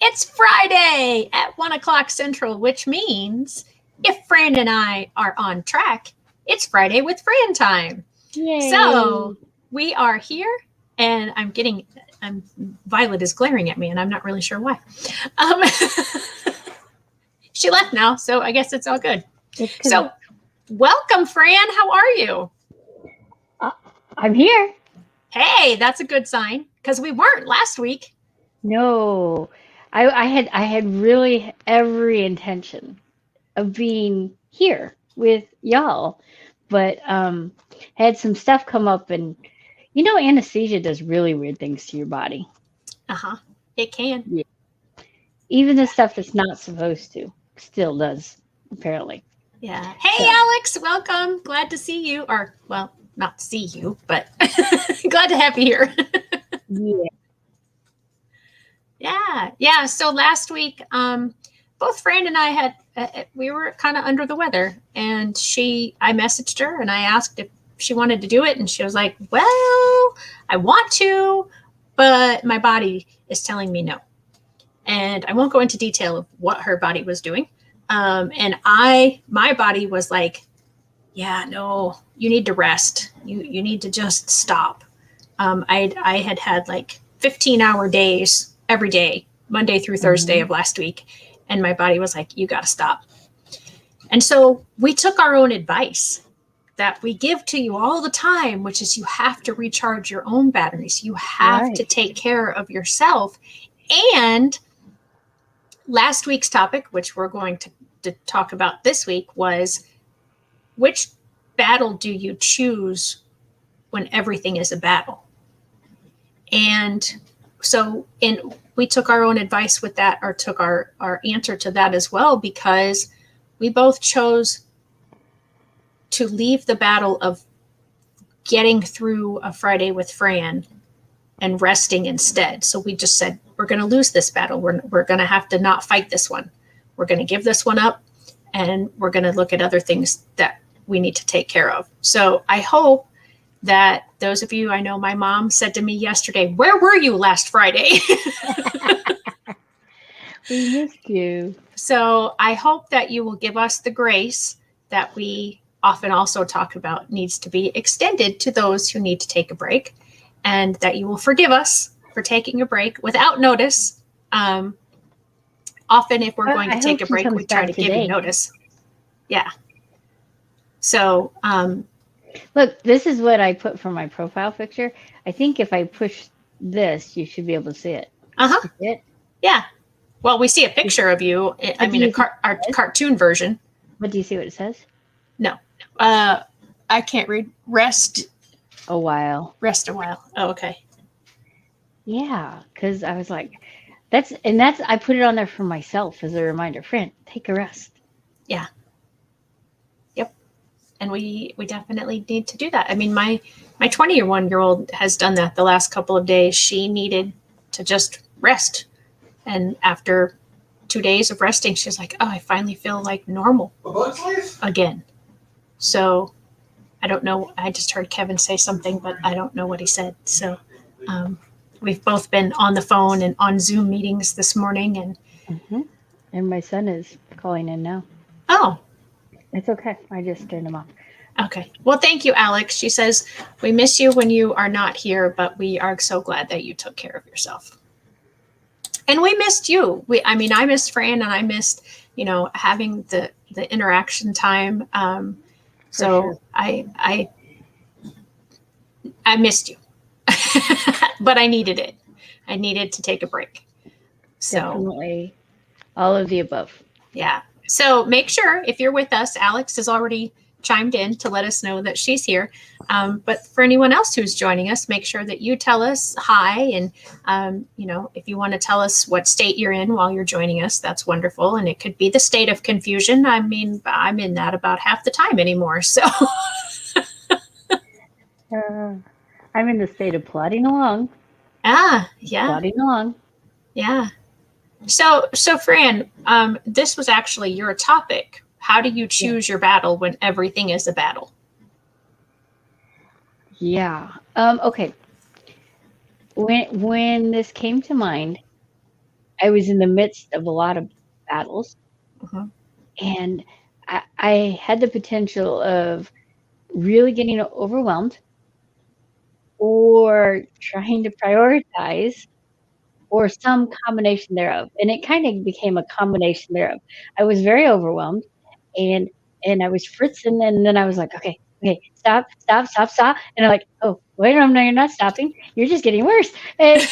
It's Friday at 1 o'clock Central, which means if Fran and I are on track, it's Friday with Fran time. Yay. So we are here, and Violet is glaring at me, and I'm not really sure why. She left now, so I guess it's all good. So welcome, Fran. How are you? I'm here. Hey, that's a good sign, because we weren't last week. No, I had really every intention of being here with y'all, but had some stuff come up, and anesthesia does really weird things to your body. It can. Yeah. Even the stuff that's not supposed to still does, apparently. Yeah. Hey, Alex, welcome. Glad to see you. Or, well, not to see you, but glad to have you here. Yeah. So last week, both Fran and I had, we were kind of under the weather, and I messaged her and I asked if she wanted to do it. And she was like, well, I want to, but my body is telling me no. And I won't go into detail of what her body was doing. And my body was like, yeah, no, you need to rest. You need to just stop. I had like 15-hour days every day, Monday through Thursday of last week. And my body was like, you got to stop. And so we took our own advice that we give to you all the time, which is you have to recharge your own batteries. You have to take care of yourself. And last week's topic, which we're going to talk about this week, was which battle do you choose when everything is a battle? And so we took our own advice with that, or took our answer to that as well, because we both chose to leave the battle of getting through a Friday with Fran and resting instead. So we just said, we're going to lose this battle. We're going to have to not fight this one. We're going to give this one up, and we're going to look at other things that we need to take care of. So I hope that those of you, I know my mom said to me yesterday, where were you last Friday? We missed you. So I hope that you will give us the grace that we often also talk about needs to be extended to those who need to take a break, and that you will forgive us for taking a break without notice. Often if we're going to take a break, we try to give you notice. Yeah. So, look, this is what I put for my profile picture. I think if I push this, you should be able to see it. See it? Yeah. Well, we see a picture of you. I mean, our cartoon version. But do you see what it says? No. I can't read. Rest a while. Rest a while. Oh, okay. Yeah, because I was like, that's I put it on there for myself as a reminder. Fran, take a rest. Yeah. Yep. And we definitely need to do that. I mean, my 21-year-old has done that the last couple of days. She needed to just rest. And after 2 days of resting, she's like, oh, I finally feel like normal again. So I don't know. I just heard Kevin say something, but I don't know what he said. So we've both been on the phone and on Zoom meetings this morning. And my son is calling in now. Oh. It's okay. I just turned him off. Okay. Well, thank you, Alex. She says, we miss you when you are not here, but we are so glad that you took care of yourself. And we missed you. I missed Fran, and I missed, having the interaction time. So sure. I missed you, but I needed it. I needed to take a break. So definitely all of the above. Yeah. So make sure if you're with us, Alex has already chimed in to let us know that she's here. But for anyone else who's joining us, make sure that you tell us hi. And, if you want to tell us what state you're in while you're joining us, that's wonderful. And it could be the state of confusion. I mean, I'm in that about half the time anymore. So I'm in the state of plodding along. Yeah. Plodding along. Yeah. So Fran, this was actually your topic. How do you choose your battle when everything is a battle? Yeah. Okay. When this came to mind, I was in the midst of a lot of battles, Mhm. and I had the potential of really getting overwhelmed or trying to prioritize or some combination thereof. And it kind of became a combination thereof. I was very overwhelmed and I was fritzing, and then I was like, okay, okay, stop, stop, stop, stop. And I'm like, oh, wait, no, you're not stopping. You're just getting worse. And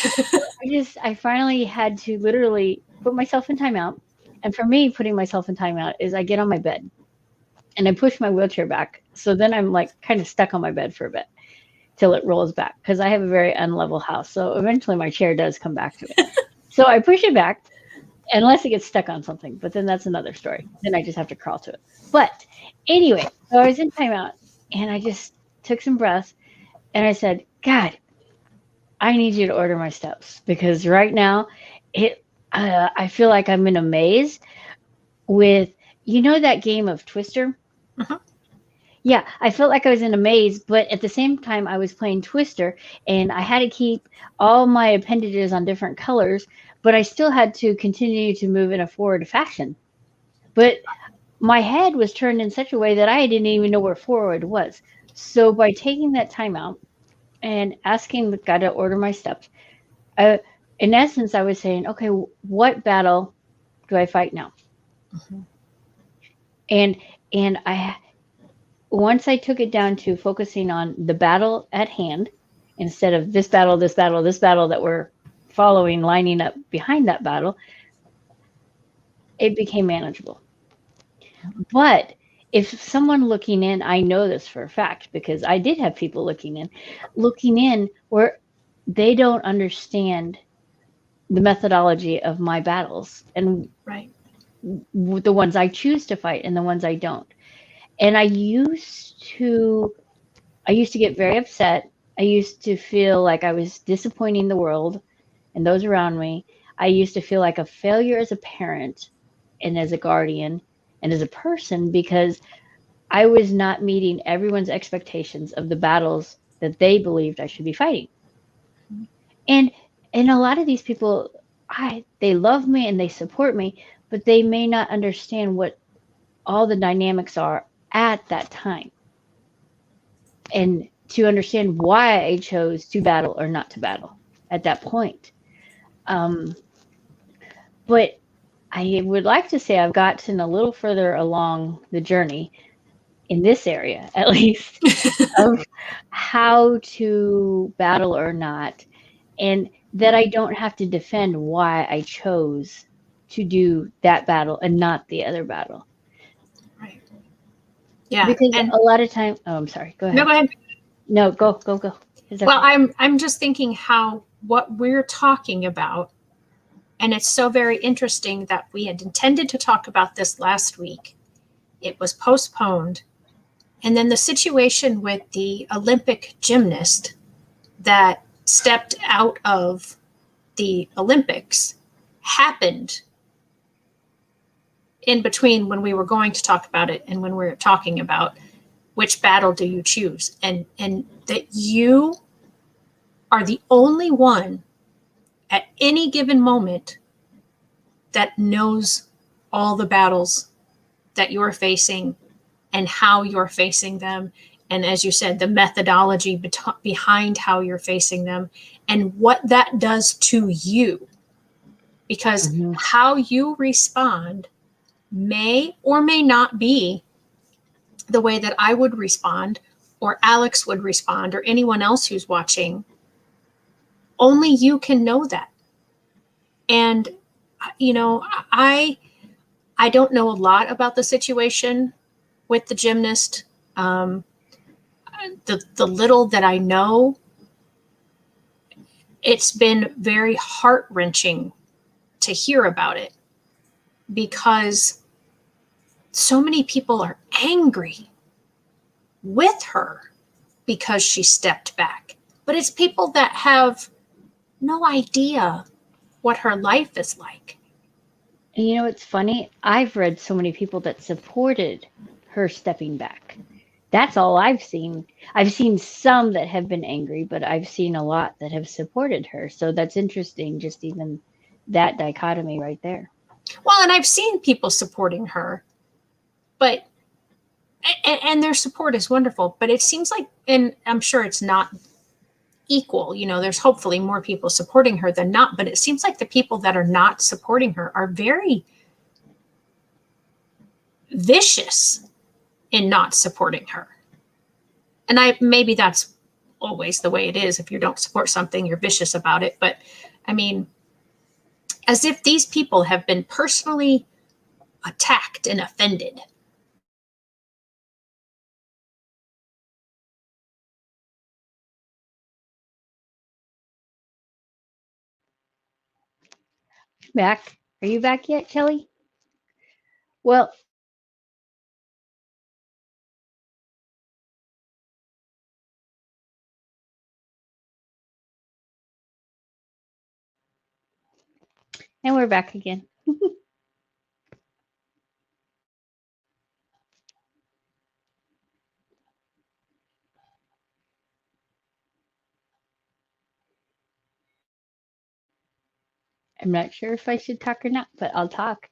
I finally had to literally put myself in timeout. And for me, putting myself in timeout is I get on my bed and I push my wheelchair back. So then I'm like kind of stuck on my bed for a bit till it rolls back because I have a very unlevel house. So eventually my chair does come back to it. So I push it back unless it gets stuck on something, but then that's another story. Then I just have to crawl to it. But anyway, so I was in timeout and I just took some breaths and I said, God, I need you to order my steps because right now it I feel like I'm in a maze with that game of Twister. Mhm. Yeah, I felt like I was in a maze, but at the same time, I was playing Twister, and I had to keep all my appendages on different colors, but I still had to continue to move in a forward fashion. But my head was turned in such a way that I didn't even know where forward was. So by taking that time out and asking the guy to order my steps, in essence, I was saying, okay, what battle do I fight now? Mhm. And I once I took it down to focusing on the battle at hand instead of this battle, this battle, this battle that we're following, lining up behind that battle, it became manageable. But if someone looking in, I know this for a fact because I did have people looking in where they don't understand the methodology of my battles and Right. the ones I choose to fight and the ones I don't. And I used to get very upset. I used to feel like I was disappointing the world and those around me. I used to feel like a failure as a parent and as a guardian and as a person because I was not meeting everyone's expectations of the battles that they believed I should be fighting. And a lot of these people, they love me and they support me, but they may not understand what all the dynamics are at that time and to understand why I chose to battle or not to battle at that point. Um, but I would like to say I've gotten a little further along the journey in this area, at least, of how to battle or not, and that I don't have to defend why I chose to do that battle and not the other battle. Right. Yeah. Because And a lot of time, oh, I'm sorry, go no, ahead. go ahead. No, go, go, go. It's Well, okay. I'm just thinking how what we're talking about, and it's so very interesting that we had intended to talk about this last week. It was postponed. And then the situation with the Olympic gymnast that stepped out of the Olympics happened in between when we were going to talk about it and when we were talking about which battle do you choose, and that you are the only one at any given moment that knows all the battles that you're facing and how you're facing them. And as you said, the methodology behind how you're facing them and what that does to you. Because Hmm. how you respond may or may not be the way that I would respond, or Alex would respond, or anyone else who's watching. Only you can know that. And, you know, I don't know a lot about the situation with the gymnast. Um, the little that I know, it's been very heart wrenching to hear about it because so many people are angry with her because she stepped back. But it's people that have no idea what her life is like. And it's funny. I've read so many people that supported her stepping back. That's all I've seen. I've seen some that have been angry, but I've seen a lot that have supported her. So that's interesting, just even that dichotomy right there. Well, and I've seen people supporting her, but and their support is wonderful, but it seems like, and I'm sure it's not equal, there's hopefully more people supporting her than not, but it seems like the people that are not supporting her are very vicious in not supporting her. And maybe that's always the way it is. If you don't support something, you're vicious about it. But I mean, as if these people have been personally attacked and offended. Back? Are you back yet, Shelley? Well, and we're back again. I'm not sure if I should talk or not, but I'll talk.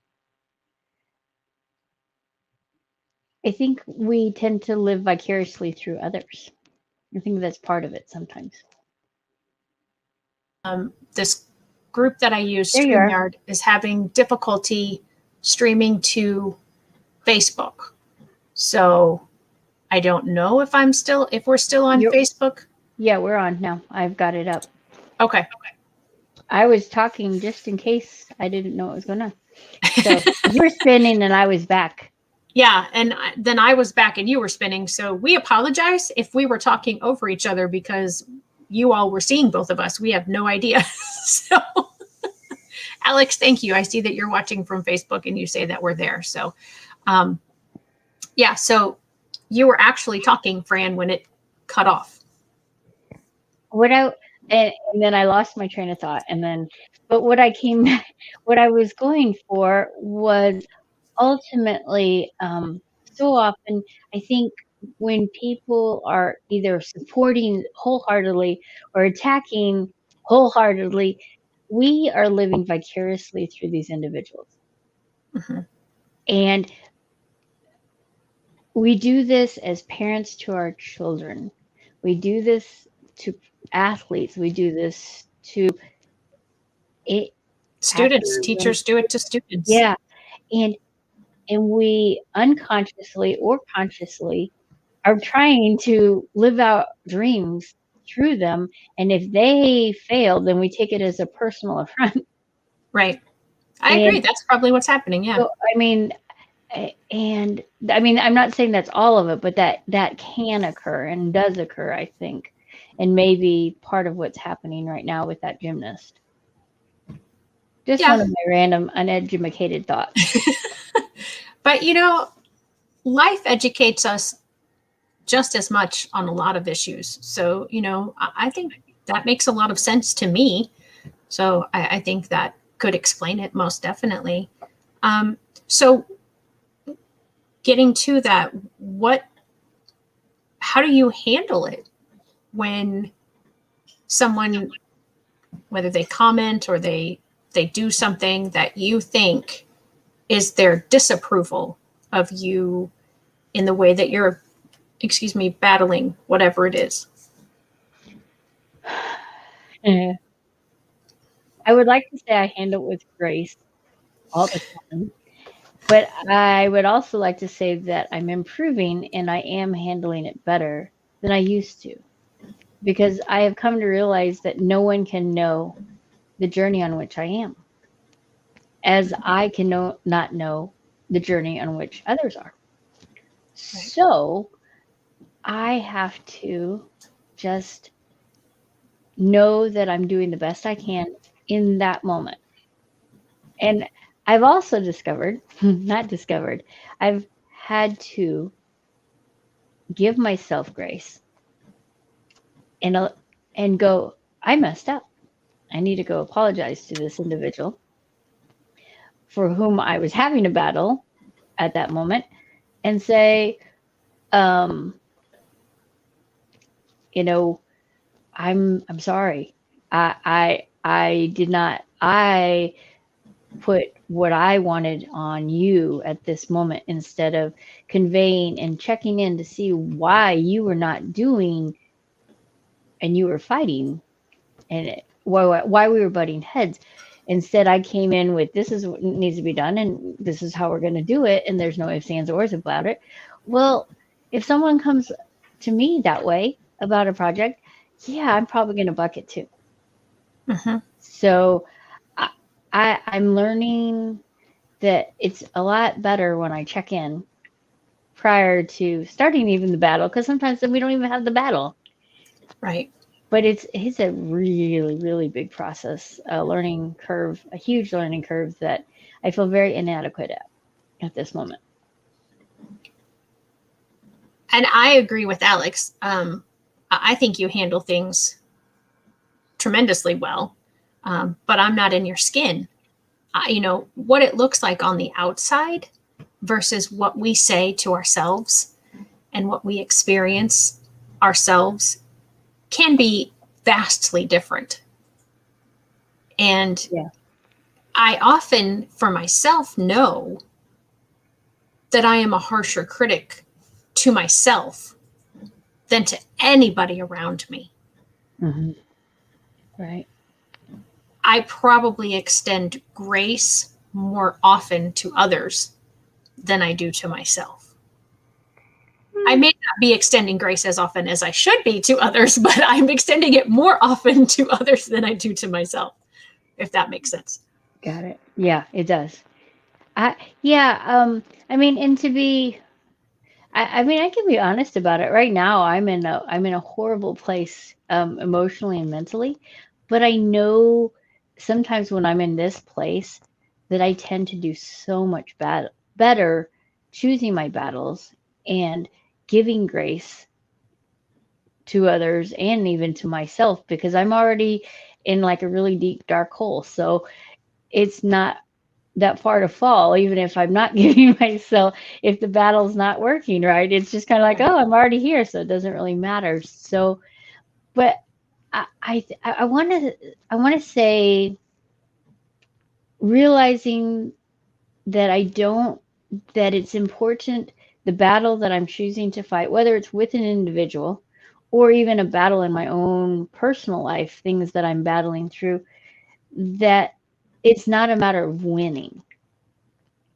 I think we tend to live vicariously through others. I think that's part of it sometimes. This group that I use, There you are. StreamYard, is having difficulty streaming to Facebook. So I don't know if we're still on Facebook. Yeah, we're on now. I've got it up. Okay. I was talking just in case I didn't know what was going on. So you were spinning and I was back. Yeah, and then I was back and you were spinning. So we apologize if we were talking over each other because you all were seeing both of us. We have no idea. So, Alex, thank you. I see that you're watching from Facebook and you say that we're there. So, yeah, so you were actually talking, Fran, when it cut off. And then I lost my train of thought. But what I was going for was ultimately, so often, I think when people are either supporting wholeheartedly or attacking wholeheartedly, we are living vicariously through these individuals. Mm-hmm. And we do this as parents to our children. We do this to athletes. We do this to Students, actors. teachers do it to students. Yeah. And we unconsciously or consciously are trying to live out dreams through them. And if they fail, then we take it as a personal affront. Right. I agree. That's probably what's happening. Yeah. So, I'm not saying that's all of it, but that can occur and does occur, I think. And maybe part of what's happening right now with that gymnast. Just one of my random uneducated thoughts. But, life educates us just as much on a lot of issues. So, I think that makes a lot of sense to me. So I think that could explain it most definitely. So getting to that, how do you handle it when someone, whether they comment or they do something that you think is their disapproval of you in the way that you're, battling whatever it is? I would like to say I handle it with grace all the time, but I would also like to say that I'm improving and I am handling it better than I used to, because I have come to realize that no one can know the journey on which I am, as I can not know the journey on which others are. Right. So I have to just know that I'm doing the best I can in that moment. And I've also I've had to give myself grace and go, I messed up. I need to go apologize to this individual for whom I was having a battle at that moment and say, I'm sorry. I put what I wanted on you at this moment instead of conveying and checking in to see why you were not doing and you were fighting and why we were butting heads. Instead, I came in with this is what needs to be done and this is how we're going to do it, and there's no ifs, ands, or ors about it. Well, if someone comes to me that way about a project, yeah, I'm probably going to buck it too. Mm-hmm. So I, I'm learning that it's a lot better when I check in prior to starting even the battle, because sometimes then we don't even have the battle. Right. But it's a really, really big process, a learning curve, a huge learning curve that I feel very inadequate at this moment. And I agree with Alex. I think you handle things tremendously well, but I'm not in your skin. What it looks like on the outside versus what we say to ourselves and what we experience ourselves can be vastly different. And Yeah. I often, for myself, know that I am a harsher critic to myself than to anybody around me. Mm-hmm. Right. I probably extend grace more often to others than I do to myself. I may not be extending grace as often as I should be to others, but I'm extending it more often to others than I do to myself, if that makes sense. Got it. Yeah, it does. Yeah, I mean, and to be, I mean, I can be honest about it. Right now, I'm in a horrible place, emotionally and mentally, but I know sometimes when I'm in this place that I tend to do so much better choosing my battles and giving grace to others and even to myself because I'm already in like a really deep dark hole. So it's not that far to fall, even if I'm not giving myself, if the battle's not working right. It's just kind of like, oh, I'm already here, so it doesn't really matter. So, but I want to say realizing that I don't that it's important the battle that I'm choosing to fight, whether it's with an individual or even a battle in my own personal life, things that I'm battling through, that it's not a matter of winning,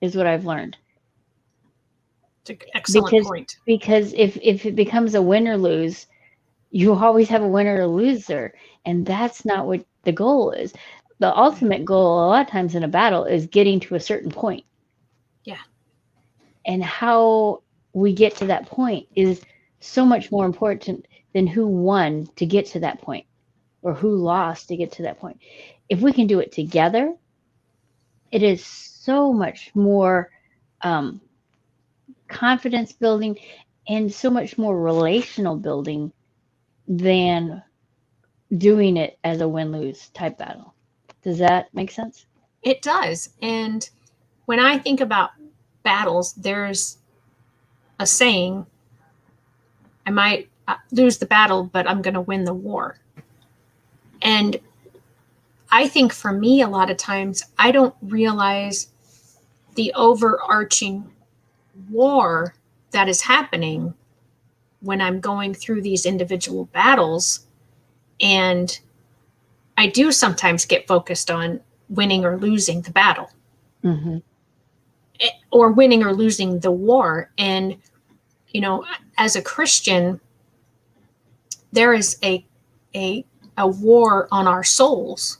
is what I've learned. It's an excellent because point. because if it becomes a win or lose, you always have a winner or loser, and that's not what the goal is. The ultimate goal a lot of times in a battle is getting to a certain point, Yeah. and how we get to that point is so much more important than who won to get to that point or who lost to get to that point. If we can do it together, it is so much more um, confidence building and so much more relational building than doing it as a win lose type battle. Does that make sense? It does. And when I think about battles, there's a saying, I might lose the battle, but I'm going to win the war. And I think for me, a lot of times, I don't realize the overarching war that is happening when I'm going through these individual battles. And I do sometimes get focused on winning or losing the battle, Mm-hmm. or winning or losing the war. And, as a Christian, there is a, a war on our souls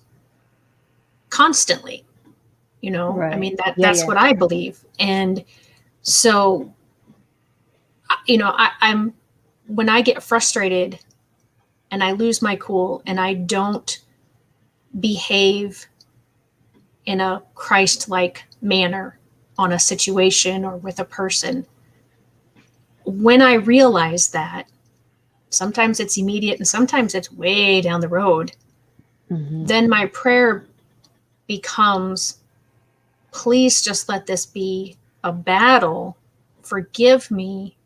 constantly. I Right. mean, Yeah, that's yeah. what I believe. And so, I'm when I get frustrated and I lose my cool and I don't behave in a Christ-like manner on a situation or with a person, when I realize that, sometimes it's immediate and sometimes it's way down the road, Mm-hmm. then my prayer becomes, please just let this be a battle. Forgive me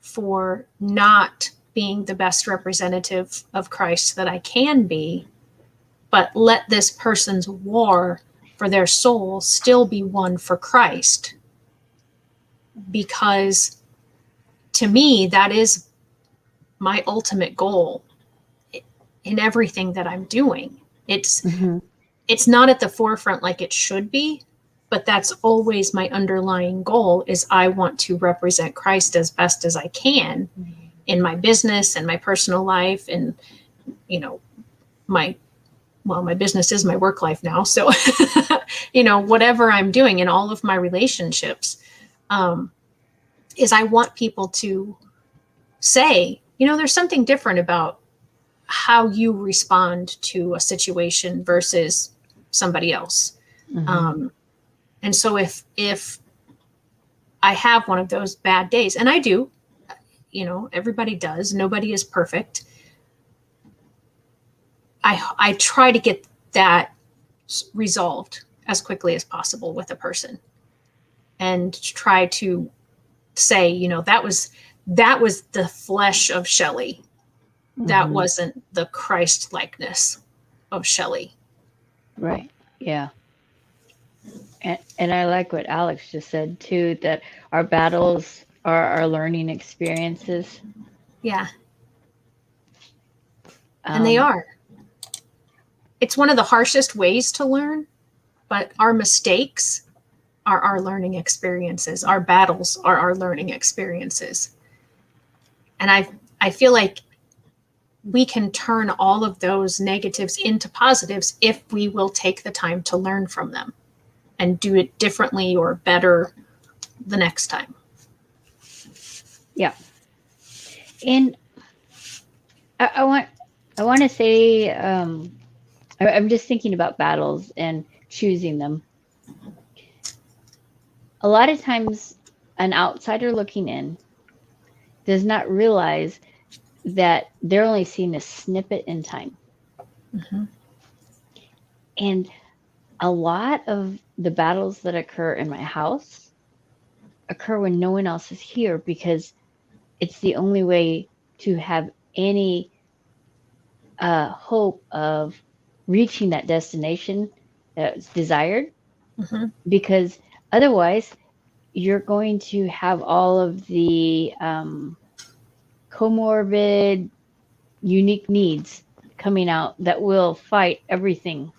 for not being the best representative of Christ that I can be, but let this person's war for their soul still be won for Christ. Because to me, that is my ultimate goal in everything that I'm doing. It's not at the forefront like it should be, but that's always my underlying goal, is I want to represent Christ as best as I can in my business and my personal life. And, you know, my business is my work life now. So, you know, whatever I'm doing in all of my relationships, is I want people to say, you know, there's something different about how you respond to a situation versus somebody else. And so if I have one of those bad days, and I do, you know, everybody does, nobody is perfect. I try to get that resolved as quickly as possible with a person, and try to say, you know, that was the flesh of Shelley. That wasn't the Christ likeness of Shelley. Right. Yeah. And I like what Alex just said too, that our battles are our learning experiences. Yeah. And they are. It's one of the harshest ways to learn, but our mistakes are our learning experiences. Our battles are our learning experiences. And I feel like we can turn all of those negatives into positives if we will take the time to learn from them and do it differently or better the next time. Yeah. And I want to say, I'm just thinking about battles and choosing them. A lot of times, an outsider looking in does not realize that they're only seeing a snippet in time. And a lot of the battles that occur in my house occur when no one else is here, because it's the only way to have any hope of reaching that destination that's desired. Because otherwise, you're going to have all of the comorbid, unique needs coming out that will fight everything.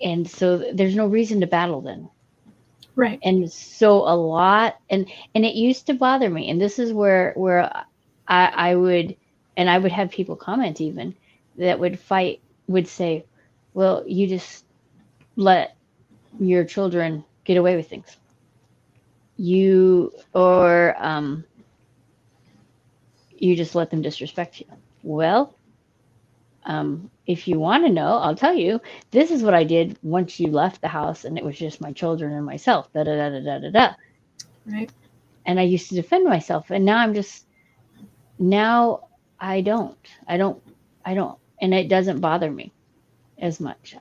And so there's no reason to battle then. Right. And so a lot, and it used to bother me. And this is where I would have people comment even that would say, well, you just let your children get away with things. You just let them disrespect you. Well, if you want to know, I'll tell you, this is what I did once you left the house and it was just my children and myself, da da da da da da da. Right. And I used to defend myself, and now I don't, and it doesn't bother me as much.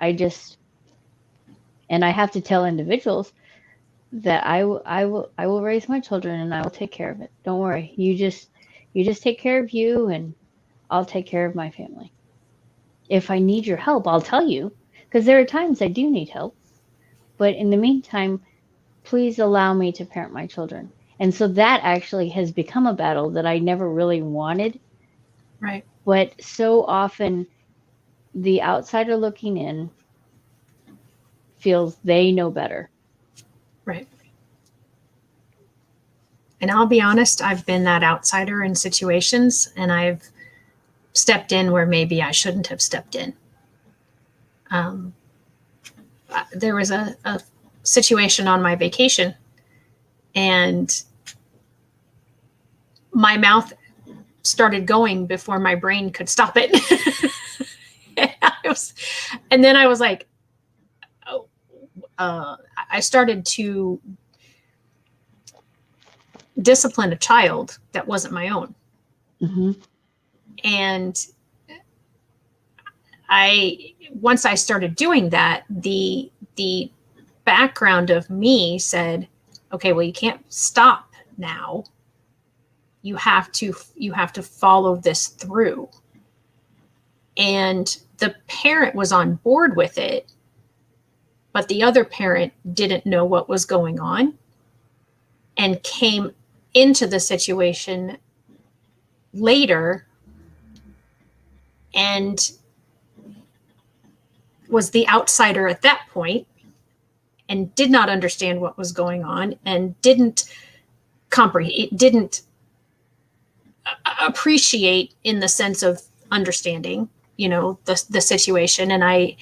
And I have to tell individuals that I will raise my children and I will take care of it. Don't worry. You just take care of you, and I'll take care of my family. If I need your help, I'll tell you, because there are times I do need help. But in the meantime, please allow me to parent my children. And so that actually has become a battle that I never really wanted. Right. But so often the outsider looking in feels they know better. Right. And I'll be honest, I've been that outsider in situations, and I've stepped in where maybe I shouldn't have stepped in. There was a situation on my vacation, and my mouth started going before my brain could stop it. And then I was like, I started to discipline a child that wasn't my own. And once I started doing that, the background of me said, okay, well, you can't stop now. You have to follow this through. and the parent was on board with it, but the other parent didn't know what was going on and came into the situation later and was the outsider at that point and did not understand what was going on and didn't comprehend, didn't appreciate in the sense of understanding, the situation. And I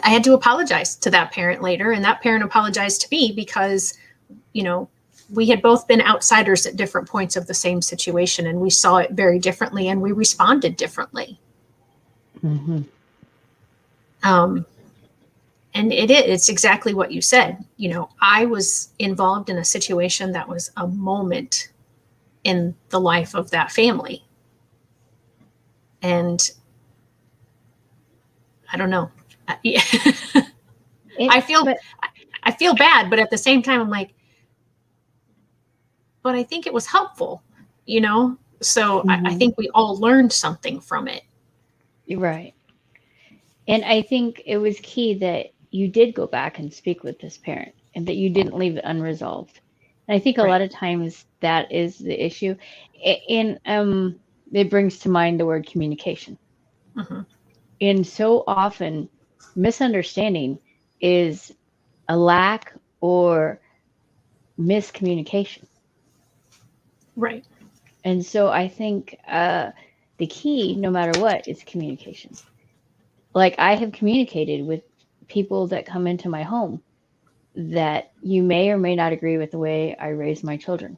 had to apologize to that parent later, and that parent apologized to me because, we had both been outsiders at different points of the same situation, and we saw it very differently, and we responded differently. Mm-hmm. And it's exactly what you said. I was involved in a situation that was a moment in the life of that family. And I don't know. I feel bad, but at the same time, I'm like, but I think it was helpful, So Mm-hmm. I think we all learned something from it. Right. And I think it was key that you did go back and speak with this parent and that you didn't leave it unresolved. And I think a Right. lot of times that is the issue. And it brings to mind the word communication. Mm-hmm. And so often, misunderstanding is a lack or miscommunication. Right. And so I think the key, no matter what, is communication. Like I have communicated with people that come into my home that you may or may not agree with the way I raise my children.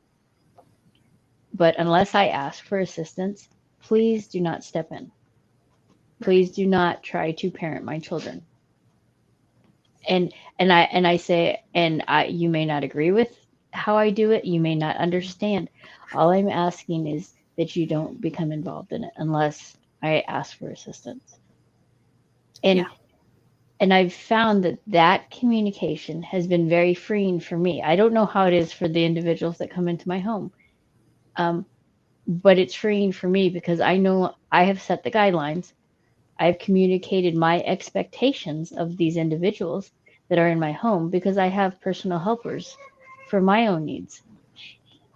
But unless I ask for assistance, please do not step in. Please do not try to parent my children. And I say, you may not agree with how I do it. You may not understand. All I'm asking is that you don't become involved in it unless I ask for assistance. And Yeah. and I've found that communication has been very freeing for me. I don't know how it is for the individuals that come into my home, but it's freeing for me because I know I have set the guidelines. I've communicated my expectations of these individuals that are in my home because I have personal helpers for my own needs.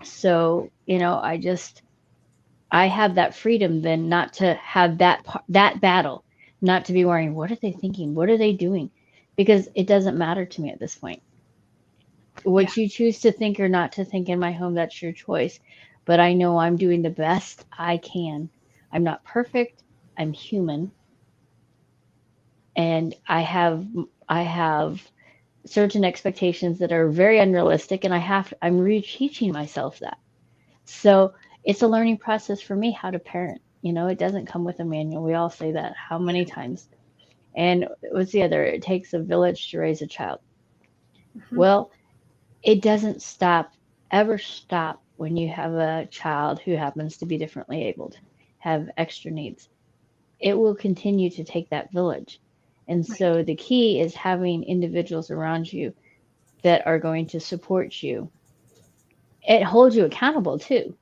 So, I have that freedom then not to have that battle, not to be worrying, what are they thinking? What are they doing? Because it doesn't matter to me at this point. Yeah. What you choose to think or not to think in my home, that's your choice. But I know I'm doing the best I can. I'm not perfect. I'm human. And I have certain expectations that are very unrealistic, and I'm reteaching myself that. So it's a learning process for me how to parent. It doesn't come with a manual. We all say that how many times? And what's the other? It takes a village to raise a child. Mm-hmm. Well, it doesn't ever stop when you have a child who happens to be differently abled, have extra needs. It will continue to take that village. And Right. so the key is having individuals around you that are going to support you. It holds you accountable too.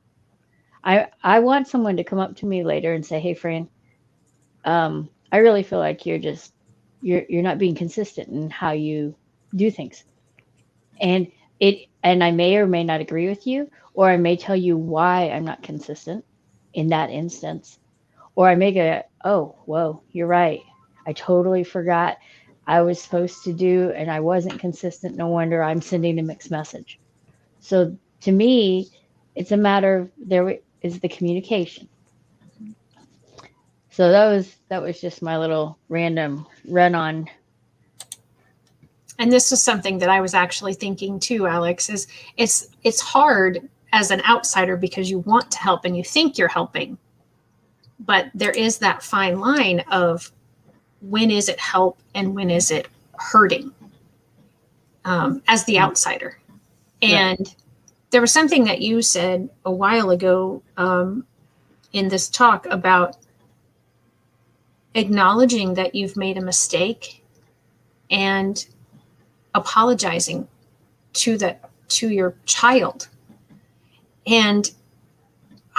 I want someone to come up to me later and say, "Hey, Fran, I really feel like you're not being consistent in how you do things." And I may or may not agree with you, or I may tell you why I'm not consistent in that instance. Or I may go, "Oh, whoa, you're right. I totally forgot I was supposed to do and I wasn't consistent. No wonder I'm sending a mixed message." So to me, it's a matter of there is the communication. So that was just my little random run on. And this is something that I was actually thinking too, Alex, is it's hard as an outsider because you want to help and you think you're helping. But there is that fine line of when is it help and when is it hurting, as the outsider. Right. And there was something that you said a while ago, in this talk about acknowledging that you've made a mistake and apologizing to your child. And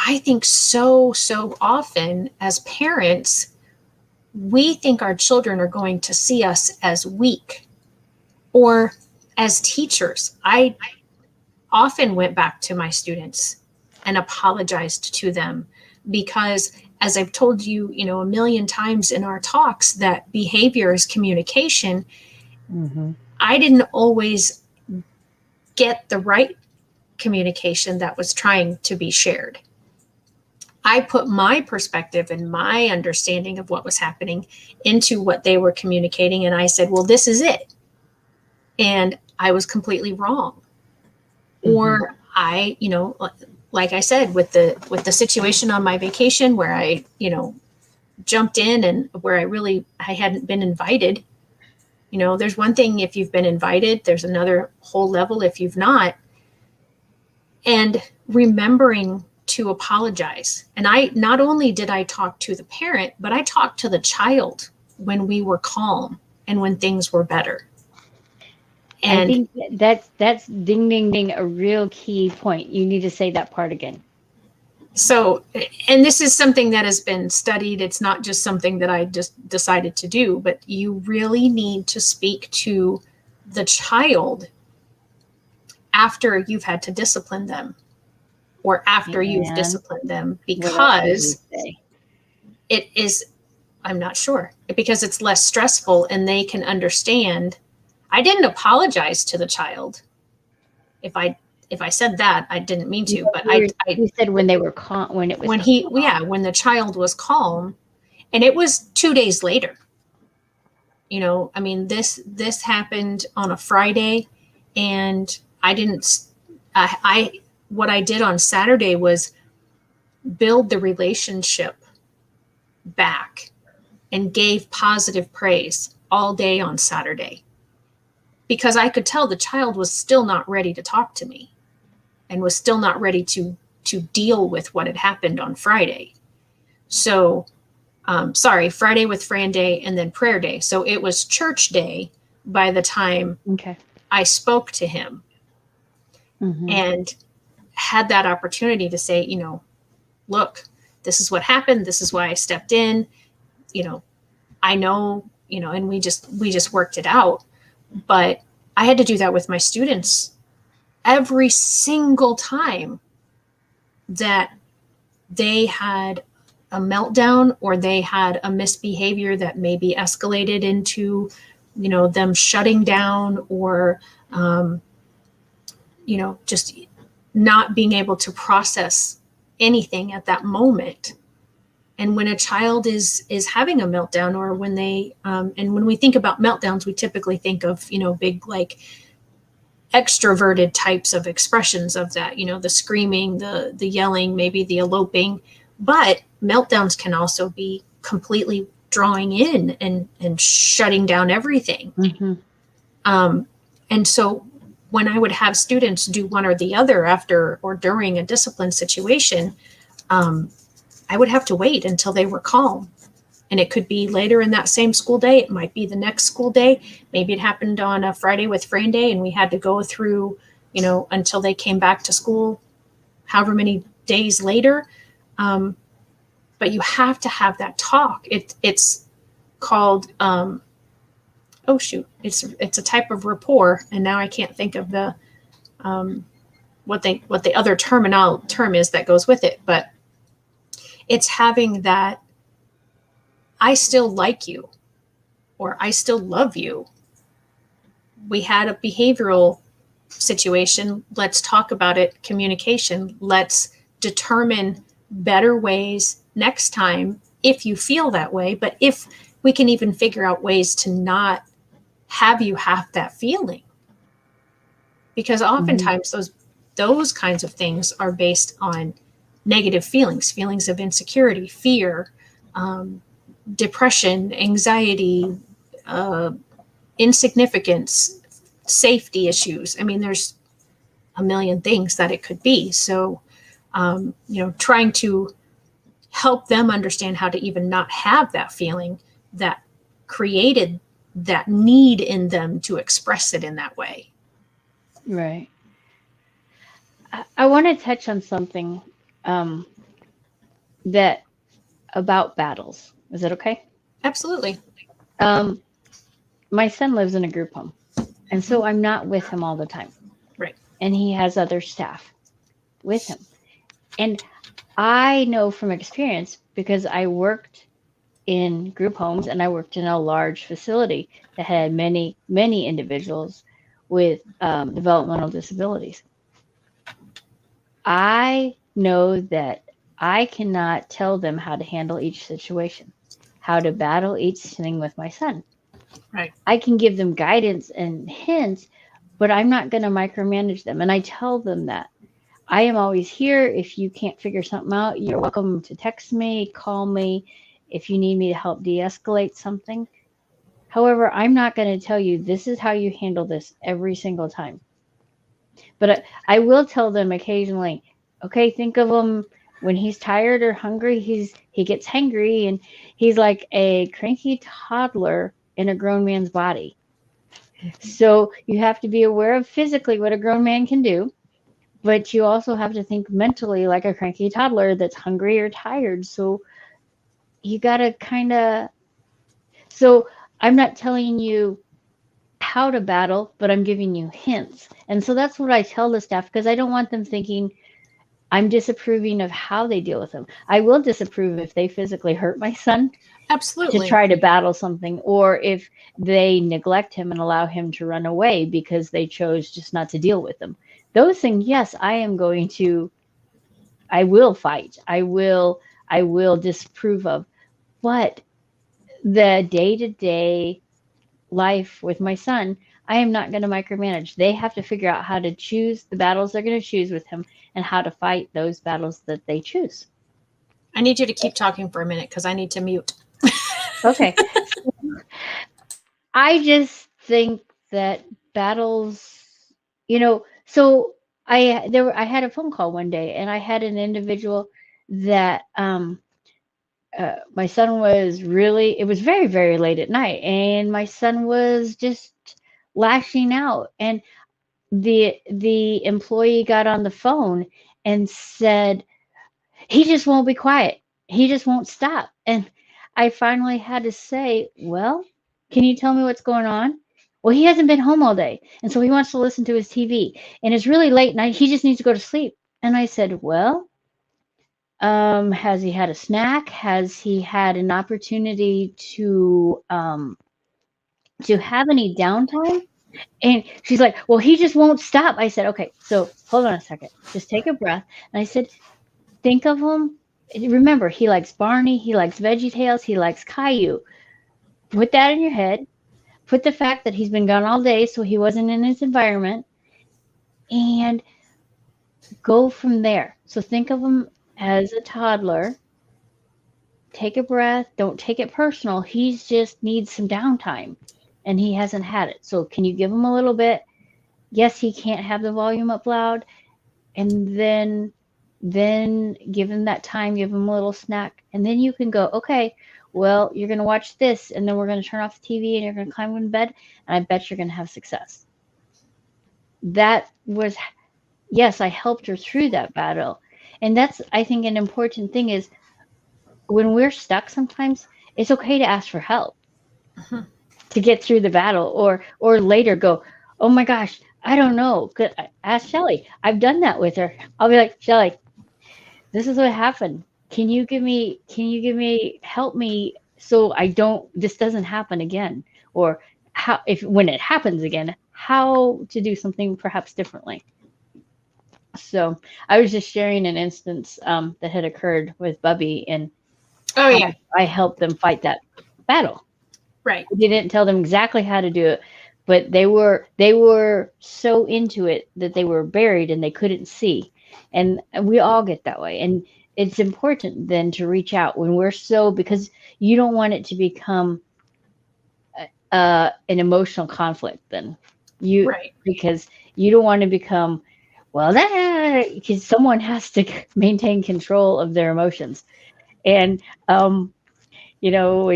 I think so often as parents, we think our children are going to see us as weak, or as teachers. I often went back to my students and apologized to them because, as I've told you, a million times in our talks, that behavior is communication. Mm-hmm. I didn't always get the right communication that was trying to be shared. I put my perspective and my understanding of what was happening into what they were communicating, and I said, well, this is it. And I was completely wrong. Mm-hmm. Or I, like I said, with the situation on my vacation where I, jumped in, and where I hadn't been invited. There's one thing if you've been invited, there's another whole level if you've not. And remembering to apologize. And I not only did I talk to the parent, but I talked to the child when we were calm and when things were better. I And think that's ding ding ding a real key point. You need to say that part again. so, and this is something that has been studied. It's not just something that I just decided to do, but you really need to speak to the child after you've had to discipline them, or after you've And disciplined them, what else would you because say? it is, I'm not sure, because it's less stressful and they can understand. I didn't apologize to the child. If I said that, I didn't mean to, but I You said when they were when it was when the child was calm, and it was 2 days later. I mean, this happened on a Friday, and I didn't. I what I did on Saturday was build the relationship back, and gave positive praise all day on Saturday, because I could tell the child was still not ready to talk to me, and was still not ready to deal with what had happened on Friday. So, Friday with Fran Day, and then prayer day. So it was church day by the time okay. I spoke to him, Mm-hmm. and had that opportunity to say, look, this is what happened. This is why I stepped in. You know, I know, and we just worked it out. But I had to do that with my students every single time that they had a meltdown, or they had a misbehavior that maybe escalated into, them shutting down, or, just not being able to process anything at that moment. And when a child is having a meltdown, or when they, and when we think about meltdowns, we typically think of, big, like, extroverted types of expressions of that, the screaming, the yelling, maybe the eloping. But meltdowns can also be completely drawing in, and shutting down everything. Mm-hmm. And so when I would have students do one or the other after or during a discipline situation, I would have to wait until they were calm. And it could be later in that same school day. It might be the next school day. Maybe it happened on a Friday with Fran Day, and we had to go through, until they came back to school, however many days later. But you have to have that talk. It's called, oh shoot, it's a type of rapport, and now I can't think of the what the other term is that goes with it. But it's having that, I still like you, or I still love you. We had a behavioral situation. Let's talk about it. Communication. Let's determine better ways next time if you feel that way. But if we can even figure out ways to not have you have that feeling, because oftentimes those kinds of things are based on negative feelings of insecurity, fear, depression, anxiety, insignificance, safety issues. I mean, there's a million things that it could be. So, trying to help them understand how to even not have that feeling that created that need in them to express it in that way. Right. I want to touch on something. Um, that about battles. Is that okay? Absolutely. Um, my son lives in a group home, and Mhm. so I'm not with him all the time. Right. And he has other staff with him. And I know from experience because I worked in group homes and I worked in a large facility that had many, many individuals with developmental disabilities. I know that I cannot tell them how to handle each situation, how to battle each thing with my son. Right. I can give them guidance and hints, but I'm not going to micromanage them. And I tell them that I am always here. If you can't figure something out, you're welcome to text me, call me if you need me to help de escalate something. However, I'm not going to tell you this is how you handle this every single time. But I will tell them occasionally, okay, think of him when he's tired or hungry, he gets hangry and he's like a cranky toddler in a grown man's body. So you have to be aware of physically what a grown man can do, but you also have to think mentally like a cranky toddler that's hungry or tired. So you got to kind of, so I'm not telling you how to battle, but I'm giving you hints. And so that's what I tell the staff because I don't want them thinking I'm disapproving of how they deal with them. I will disapprove if they physically hurt my son to Absolutely. try to battle something, or if they neglect him and allow him to run away because they chose just not to deal with them. Those things, yes, I will fight. I will disapprove of. But the day to day life with my son, I am not going to micromanage. They have to figure out how to choose the battles they're going to choose with him and how to fight those battles that they choose. I need you to keep talking for a minute because I need to mute. Okay. I just think that battles, so I had a phone call one day and I had an individual that my son was really, it was very, very late at night, and my son was just lashing out. And the employee got on the phone and said, he just won't be quiet. He just won't stop. And I finally had to say, well, can you tell me what's going on? Well, he hasn't been home all day, and so he wants to listen to his TV. And it's really late night. He just needs to go to sleep. And I said, well, has he had a snack? Has he had an opportunity to have any downtime? And she's like, well, he just won't stop. I said, okay, so hold on a second. Just take a breath. And I said, think of him. Remember, he likes Barney. He likes VeggieTales. He likes Caillou. Put that in your head. Put the fact that he's been gone all day, so he wasn't in his environment, and go from there. So think of him as a toddler. Take a breath. Don't take it personal. He just needs some downtime, and he hasn't had it. So can you give him a little bit? Yes, he can't have the volume up loud, and then give him that time, give him a little snack, and then you can go, okay, well, you're going to watch this, and then we're going to turn off the TV, and you're going to climb in bed, and I bet you're going to have success. That was, yes, I helped her through that battle. And that's, I think, an important thing is when we're stuck sometimes, it's okay to ask for help Mhm. to get through the battle, or later go, oh my gosh, I don't know. Ask Shelley. I've done that with her. I'll be like, Shelley, this is what happened. Can you help me so I don't, this doesn't happen again? Or how, if when it happens again, how to do something perhaps differently. So I was just sharing an instance that had occurred with Bubby and Oh, how yeah. I helped them fight that battle. Right. I didn't tell them exactly how to do it, but they were so into it that they were buried and they couldn't see. And we all get that way. And it's important then to reach out when we're so, because you don't want it to become an emotional conflict then. You, Right. because you don't want to become, well, that, because someone has to maintain control of their emotions. And when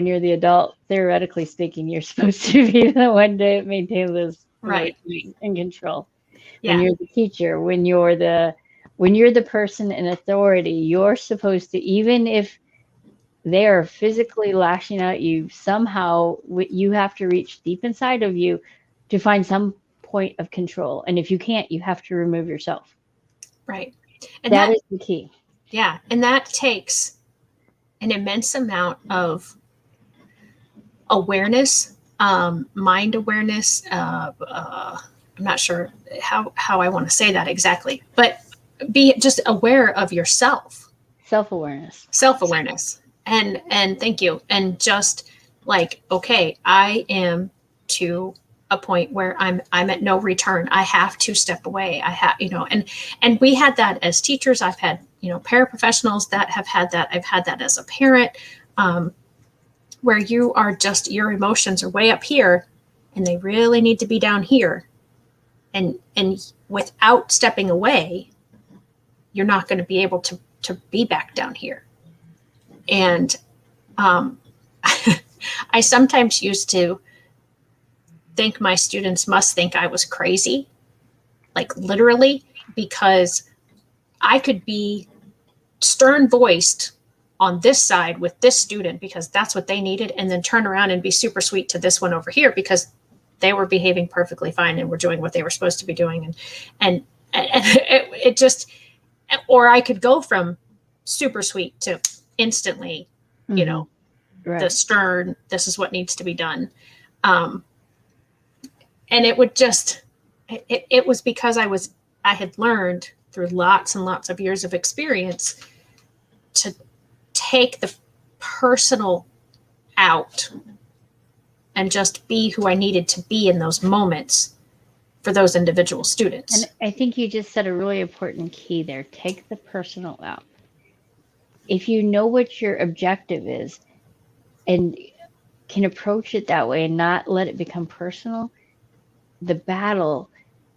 you're the adult, theoretically speaking, you're supposed to be the one to maintain those Right. emotions and control. When Yeah. you're the teacher, when you're the When you're the person in authority, you're supposed to, even if they are physically lashing out at you, somehow you have to reach deep inside of you to find some point of control. And if you can't, you have to remove yourself. Right. And That is the key. yeah. And that takes an immense amount of awareness, mind awareness. I'm not sure how I want to say that exactly, but be just aware of yourself, Self-awareness. self-awareness. And thank you. And just like, okay, I am to a point where I'm at no return. I have to step away. I have, and we had that as teachers. I've had, paraprofessionals that have had that. I've had that as a parent, where you are just, your emotions are way up here and they really need to be down here. And without stepping away, you're not going to be able to be back down here. And I sometimes used to think my students must think I was crazy, like literally, because I could be stern voiced on this side with this student because that's what they needed, and then turn around and be super sweet to this one over here because they were behaving perfectly fine and were doing what they were supposed to be doing. And it just, or I could go from super sweet to instantly, Right. the stern, this is what needs to be done. And it would just, it was because I had learned through lots and lots of years of experience to take the personal out and just be who I needed to be in those moments for those individual students. And I think you just said a really important key there. Take the personal out. If you know what your objective is and can approach it that way and not let it become personal, the battle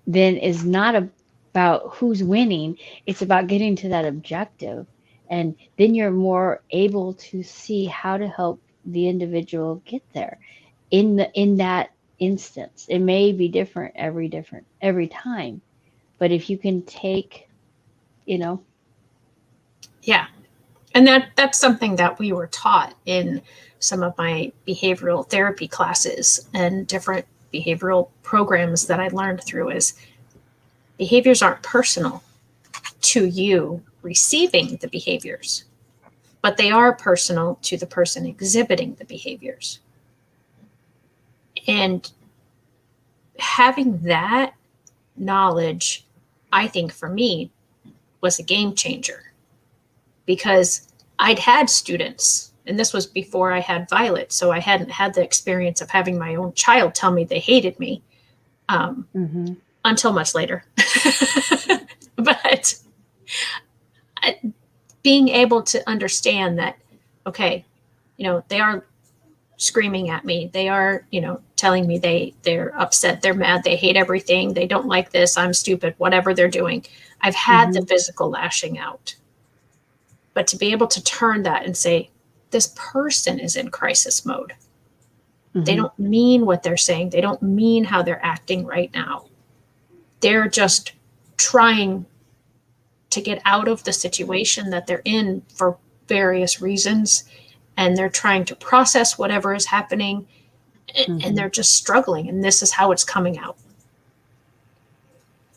then is not about who's winning. It's about getting to that objective. And then you're more able to see how to help the individual get there in that instance. It may be different every time. But if you can take, Yeah. And that's something that we were taught in some of my behavioral therapy classes and different behavioral programs that I learned through, is behaviors aren't personal to you receiving the behaviors, but they are personal to the person exhibiting the behaviors. And having that knowledge, I think for me, was a game changer, because I'd had students, and this was before I had Violet, so I hadn't had the experience of having my own child tell me they hated me until much later. But being able to understand that, okay, they are screaming at me. They are, telling me they're upset, they're mad, they hate everything, they don't like this, I'm stupid, whatever they're doing. I've had the physical lashing out. But to be able to turn that and say, this person is in crisis mode. They don't mean what they're saying. They don't mean how they're acting right now. They're just trying to get out of the situation that they're in for various reasons. And they're trying to process whatever is happening. And they're just struggling. And this is how it's coming out.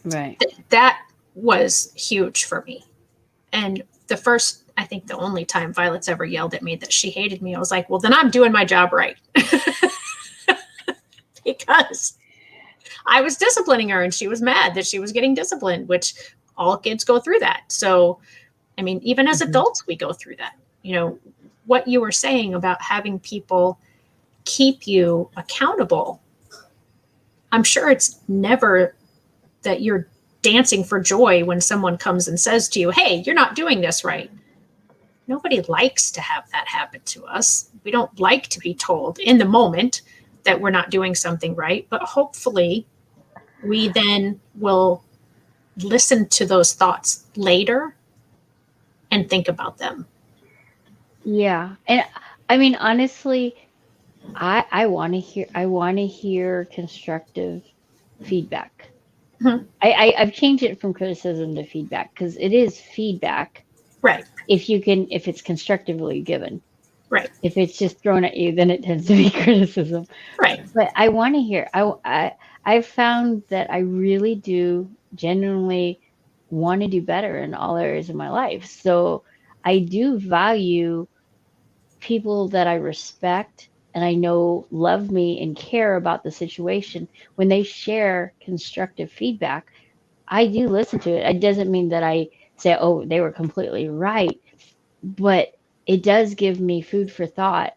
Right. That was huge for me. And I think the only time Violet's ever yelled at me that she hated me, I was like, well, then I'm doing my job right. Because I was disciplining her and she was mad that she was getting disciplined, which all kids go through that. So, I mean, even as adults, we go through that. What you were saying about having people keep you accountable, I'm sure it's never that you're dancing for joy when someone comes and says to you, hey, you're not doing this right. Nobody likes to have that happen to us. We don't like to be told in the moment that we're not doing something right, but hopefully we then will listen to those thoughts later and think about them. Yeah. And I mean, honestly, I want to hear constructive feedback. Mhm. I've changed it from criticism to feedback because it is feedback Right. if it's constructively given. Right. If it's just thrown at you, then it tends to be criticism. Right. But I want to hear. I've found that I really do genuinely want to do better in all areas of my life. So I do value people that I respect and I know love me and care about the situation when they share constructive feedback. I do listen to it. It doesn't mean that I say, oh, they were completely right, but it does give me food for thought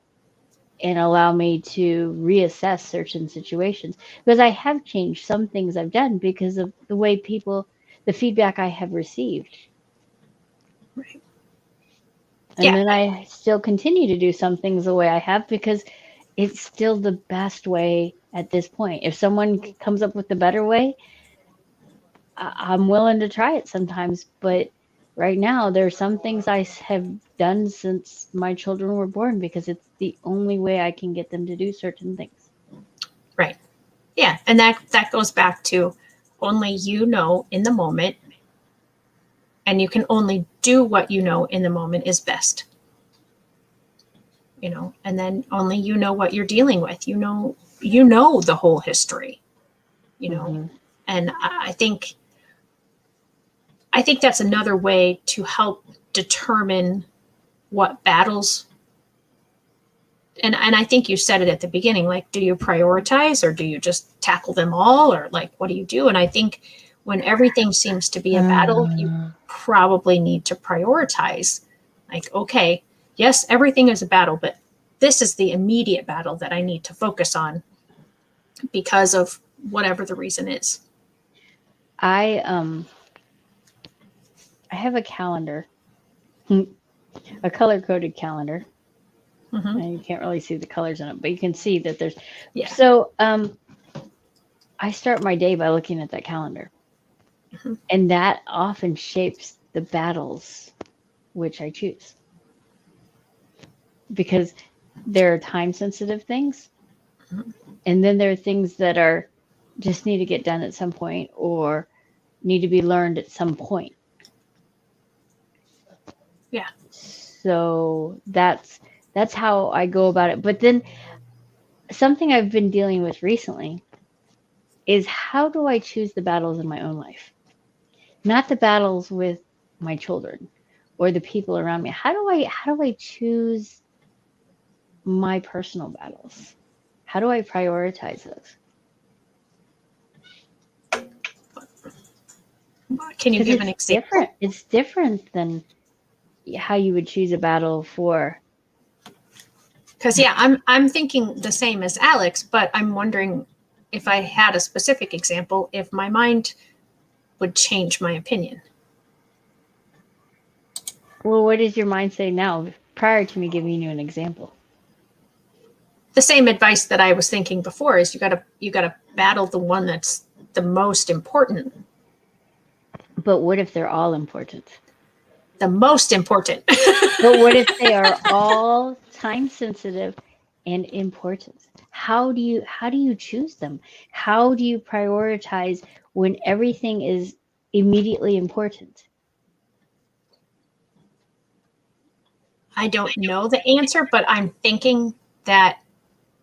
and allow me to reassess certain situations because I have changed some things I've done because of the way the feedback I have received. Right. And Yeah. then I still continue to do some things the way I have because it's still the best way at this point. If someone comes up with a better way, I'm willing to try it sometimes. But right now, there are some things have done since my children were born because it's the only way I can get them to do certain things. Right. Yeah. And that goes back to only you know in the moment, and you can only do what you know in the moment is best. And then only you know what you're dealing with. You know the whole history, you know. Hmm. And I think that's another way to help determine what battles. And I think you said it at the beginning, like, do you prioritize or do you just tackle them all, or like what do you do? And I think when everything seems to be a battle, you probably need to prioritize. Like, okay, yes, everything is a battle, but this is the immediate battle that I need to focus on because of whatever the reason is. I um I have a calendar, a color coded calendar. Hmm. And you can't really see the colors in it, but you can see that there's. Yeah. So I start my day by looking at that calendar, Hmm. and that often shapes the battles which I choose because there are time sensitive things, and then there are things that are just need to get done at some point or need to be learned at some point. Yeah. So that's how I go about it. But then something I've been dealing with recently is how do I choose the battles in my own life? Not the battles with my children or the people around me. How do I choose my personal battles? How do I prioritize those? Can you Because give an it's example? different. It's different than how you would choose a battle for. Because yeah, I'm thinking the same as Alex, but I'm wondering if I had a specific example, if my mind would change my opinion. Well, what does your mind say now prior to me giving you an example? The same advice that I was thinking before is you gotta battle the one that's the most important. But what if they're all important? The most important. But what if they are all time sensitive and important? How do you choose them? How do you prioritize when everything is immediately important? I don't know the answer, but I'm thinking that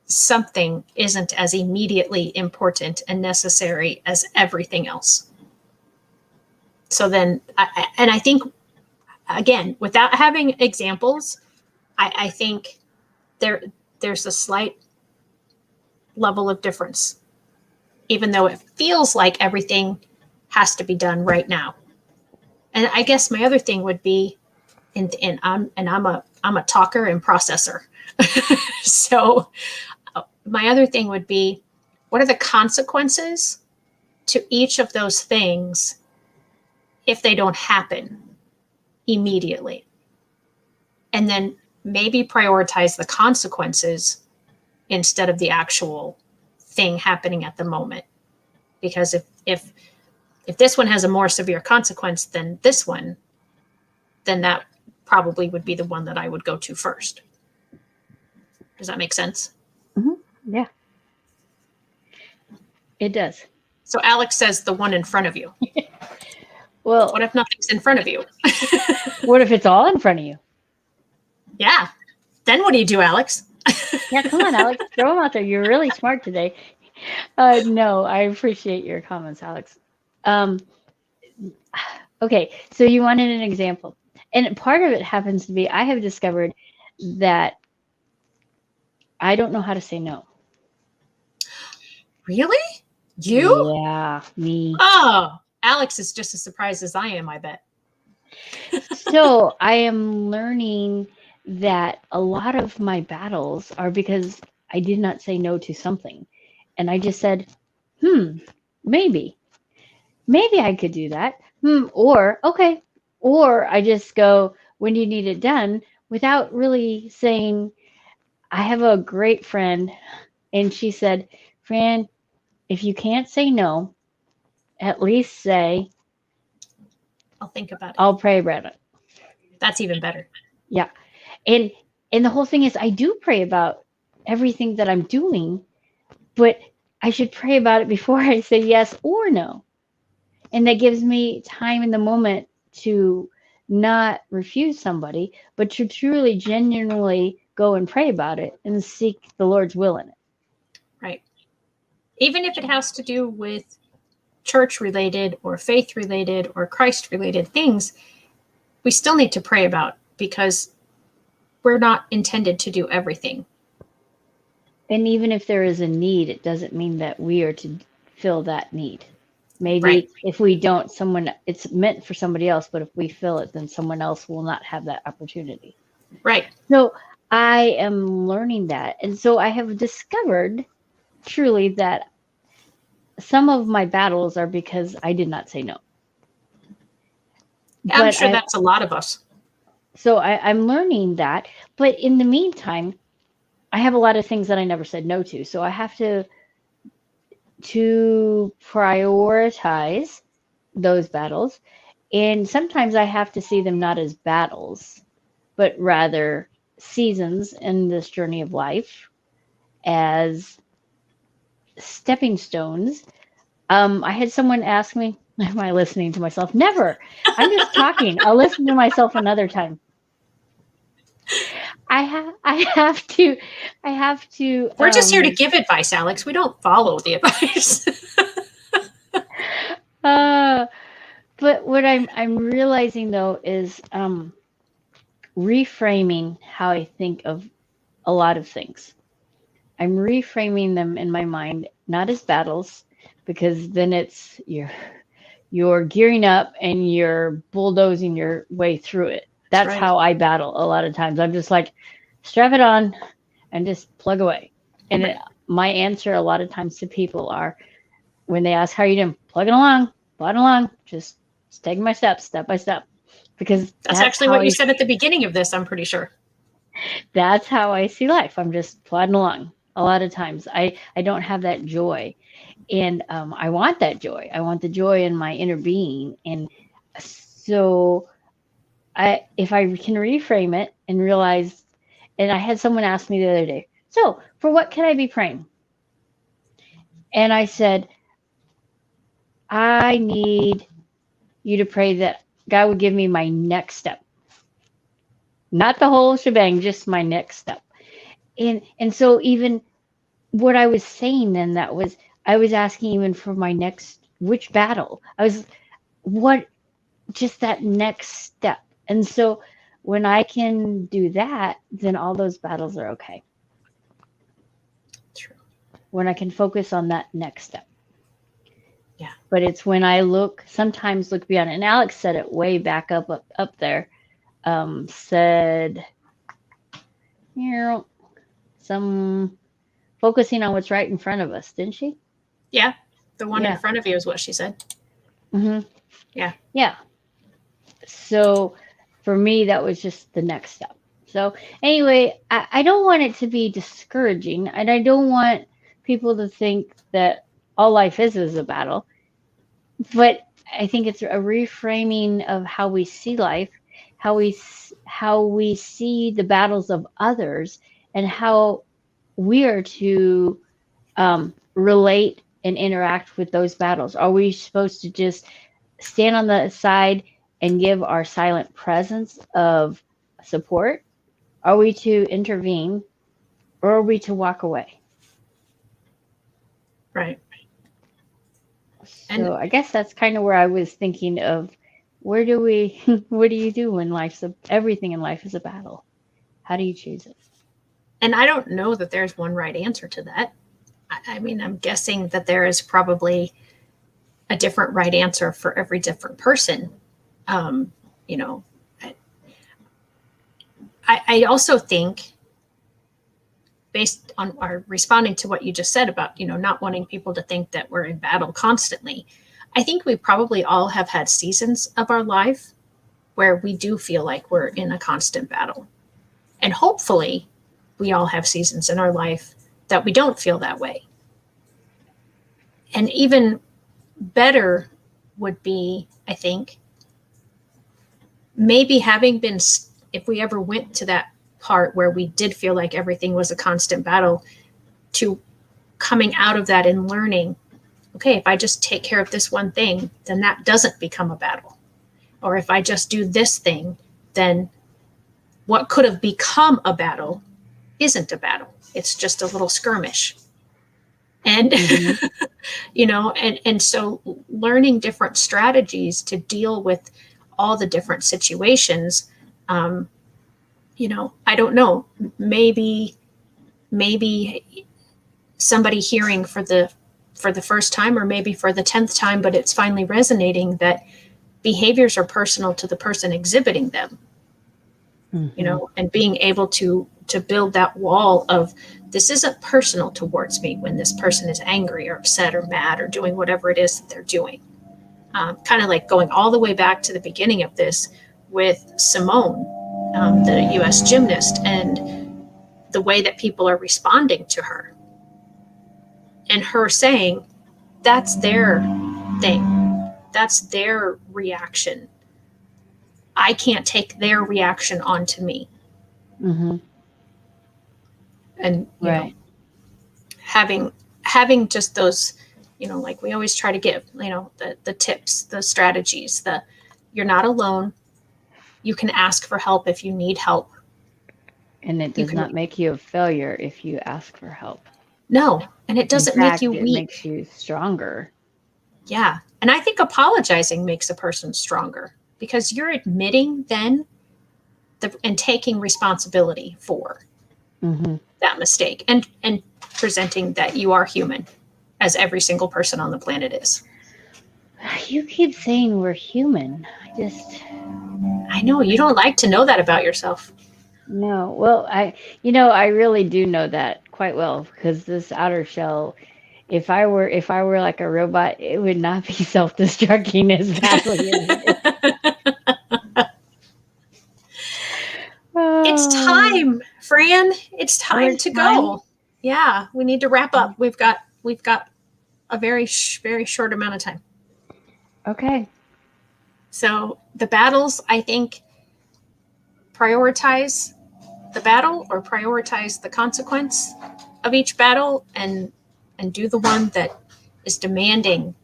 something isn't as immediately important and necessary as everything else. So then, and I think, again, without having examples, I think there there's a slight level of difference, even though it feels like everything has to be done right now. And I guess my other thing would be, and I'm a talker and processor. So my other thing would be, what are the consequences to each of those things if they don't happen immediately? And then maybe prioritize the consequences instead of the actual thing happening at the moment. Because if this one has a more severe consequence than this one, then that probably would be the one that I would go to first. Does that make sense? Hmm. Yeah, it does. So Alex says the one in front of you. Well, What if nothing's in front of you? what if it's all in front of you? Yeah. Then what do you do, Alex? Yeah, come on, Alex. Throw them out there. You're really smart today. No, I appreciate your comments, Alex. Um, okay, so you wanted an example. And part of it happens to be I have discovered that I don't know how to say no. Really? You? Yeah, me. Oh, Alex is just as surprised as I am, I bet. So I am learning that a lot of my battles are because I did not say no to something. And I just said, maybe. Maybe I could do that. Or, okay. Or I just go, when do you need it done? Without really saying, I have a great friend, and she said, Fran, if you can't say no, at least say, I'll think about it. I'll pray about it. That's even better. Yeah. And the whole thing is I do pray about everything that I'm doing, but I should pray about it before I say yes or no. And that gives me time in the moment to not refuse somebody, but to truly, genuinely go and pray about it and seek the Lord's will in it. Right. Even if it has to do with church related or faith related or Christ related things, we still need to pray about because we're not intended to do everything. And even if there is a need, it doesn't mean that we are to fill that need. Maybe Right. if we don't, it's meant for somebody else, but if we fill it, then someone else will not have that opportunity. Right. So I am learning that. And so I have discovered truly that some of my battles are because I did not say no. I'm sure that's a lot of us. So I'm learning that. But in the meantime, I have a lot of things that I never said no to. So I have to prioritize those battles. And sometimes I have to see them not as battles, but rather seasons in this journey of life as stepping stones. I had someone ask me, am I listening to myself? Never. I'm just talking. I'll listen to myself another time. I have to. We're just here to give advice, Alex. We don't follow the advice. But what I'm realizing though is reframing how I think of a lot of things. I'm reframing them in my mind, not as battles, because then it's you're gearing up and you're bulldozing your way through it. That's right. how I battle a lot of times. I'm just like, strap it on and just plug away. And my answer a lot of times to people are, when they ask, how are you doing? Plugging along, just taking my steps, step by step. Because that's actually what you said at the beginning of this, I'm pretty sure. That's how I see life. I'm just plodding along. A lot of times I don't have that joy. And I want that joy. I want the joy in my inner being. And so if I can reframe it and realize, and I had someone ask me the other day, so for what can I be praying? And I said, I need you to pray that God would give me my next step. Not the whole shebang, just my next step. And so even what I was saying then, I was asking even for my next, which battle? Just that next step. And so when I can do that, then all those battles are okay. True. When I can focus on that next step. Yeah. But it's when I sometimes look beyond it. And Alex said it way back up there. Said, some focusing on what's right in front of us, didn't she? Yeah. The one in front of you is what she said. Mm-hmm. Yeah. Yeah. So for me, that was just the next step. So anyway, I don't want it to be discouraging, and I don't want people to think that all life is a battle. But I think it's a reframing of how we see life, how we see the battles of others, and how we are to relate and interact with those battles? Are we supposed to just stand on the side and give our silent presence of support? Are we to intervene, or are we to walk away? Right. And So I guess that's kind of where I was thinking of, where do we, what do you do when everything in life is a battle? How do you choose it? and I don't know that there's one right answer to that. I mean, I'm guessing that there is probably a different right answer for every different person. Um, you know, I also think, based on our responding to what you just said about, not wanting people to think that we're in battle constantly, I think we probably all have had seasons of our life where we do feel like we're in a constant battle. And hopefully we all have seasons in our life that we don't feel that way. And even better would be, I think, maybe if we ever went to that part where we did feel like everything was a constant battle, to coming out of that and learning, okay, if I just take care of this one thing, then that doesn't become a battle. Or if I just do this thing, then what could have become a battle isn't a battle. It's just a little skirmish. And, and so learning different strategies to deal with all the different situations, I don't know, maybe somebody hearing for the first time, or maybe for the 10th time, but it's finally resonating that behaviors are personal to the person exhibiting them, and being able to build that wall of, this isn't personal towards me when this person is angry or upset or mad or doing whatever it is that they're doing. Kind of like going all the way back to the beginning of this with Simone, the US gymnast, and the way that people are responding to her, and her saying, that's their thing, that's their reaction. I can't take their reaction onto me. And Right. having just those, like we always try to give, the tips, the strategies, you're not alone. You can ask for help if you need help. And it does not make you a failure if you ask for help. No, and it doesn't make you weak. It makes you stronger. Yeah. And I think apologizing makes a person stronger, because you're admitting then and taking responsibility for that mistake, and presenting that you are human, as every single person on the planet is. You keep saying we're human. I know you don't like to know that about yourself. No. Well, I really do know that quite well, because this outer shell, if I were like a robot, it would not be self-destructing as badly as it is. It's time, Fran. It's time to go. Yeah, we need to wrap up. We've got a very very short amount of time. Okay. So the battles, I think, prioritize the battle, or prioritize the consequence of each battle, and do the one that is demanding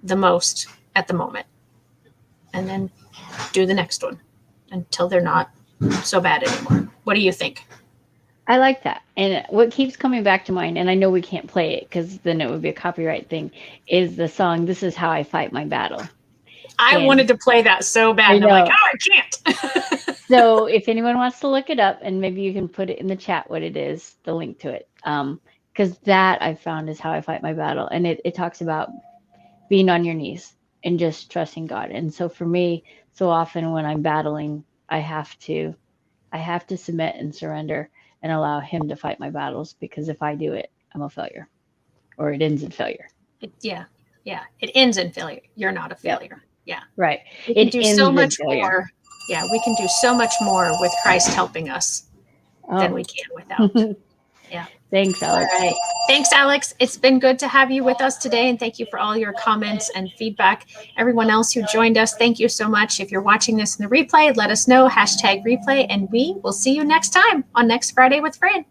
the most at the moment, and then do the next one until they're not so bad anymore. What do you think? I like that. And what keeps coming back to mind, and I know we can't play it because then it would be a copyright thing, is the song "This Is How I Fight My Battle." I wanted to play that so bad, and I'm like, oh, I can't. So if anyone wants to look it up, and maybe you can put it in the chat what it is, the link to it, because that I found is how I fight my battle. And it talks about being on your knees and just trusting God. And so for me, so often when I'm battling, I have to submit and surrender and allow him to fight my battles, because if I do it, I'm a failure, or it ends in failure. Yeah. It ends in failure. You're not a failure. Yep. Yeah. Right. We can do so much more. Yeah, we can do so much more with Christ helping us than we can without. Yeah. Thanks, Alex. All right. Thanks, Alex. It's been good to have you with us today, and thank you for all your comments and feedback. Everyone else who joined us, thank you so much. If you're watching this in the replay, let us know, #replay, and we will see you next time on Next Friday with Fran.